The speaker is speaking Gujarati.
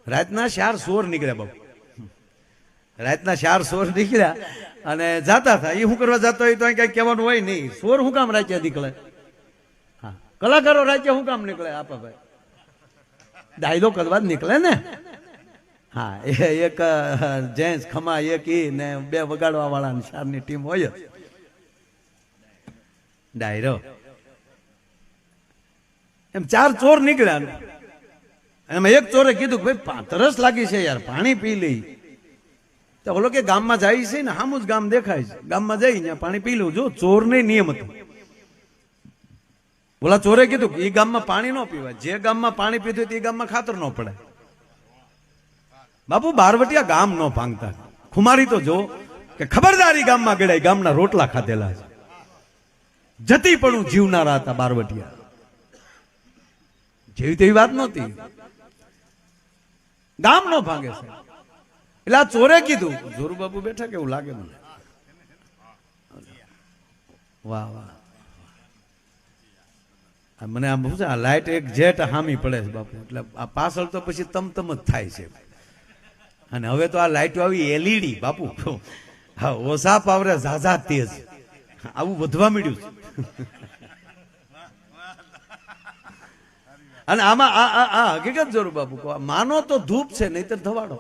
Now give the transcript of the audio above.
રાતના 4 સોર નીકળ્યા બાપુ, રાતના 4 સોર નીકળ્યા અને જાતા હતા. એ શું કરવા જતો હોય તો કઈ કહેવાનું હોય નહીં. સોર શું કામ રાત્યા નીકળે? હા, કલાકારો રાત્યા શું કામ નીકળે? આપા ભાઈ ડાયલો કરવા જ નીકળે ને. હા, એક જેન્ટ્સ ખમા એક ઈ ને 2 વગાડવા વાળા 4ની ટીમ હોય જ. ડાયરો એમ 4 ચોર નીકળ્યા. એમાં એક ચોરે કીધું કે ભાઈ તરસ લાગી છે યાર, પાણી પી લઈ. તો ઓલો કે ગામમાં જાય છે ને, સામું જ ગામ દેખાય છે, ગામમાં જઈ ને પાણી પી લઉં. જો ચોર નહીં નિયમ હતો. ઓલા ચોરે કીધું કે એ ગામમાં પાણી ન પીવાય, જે ગામમાં પાણી પીધું એ ગામમાં ખાતર ન પડે. બાપુ બારવટિયા ગામ ન ભાંગતા. ખુમારી તો જો કે ખબરદારી ગામમાં ગળાય, ગામના રોટલા ખાધેલા છે. જતી પણ જીવનારા હતા બારવટિયા. જેવી તેવી વાત નહોતી. ગામ નો ભાંગે છે. એટલે આ ચોરે કીધું, જોરુ બાપુ બેઠા કેવું લાગે મને. વાહ વાહ, મને આમ શું છે, આ લાઈટ એક જેટ હામી પડે છે બાપુ. એટલે આ પાછળ તો પછી તમતમ જ થાય છે. અને હવે તો આ લાઈટો આવી એલઈડી બાપુ. હા, ઓછા પાવરે ઝાઝા તેજ આવું વધવા મળ્યું છે. અને આમાં આ હકીકત જોરું બાપુ, માનો તો ધૂપ છે, નહીતર ધવાડો.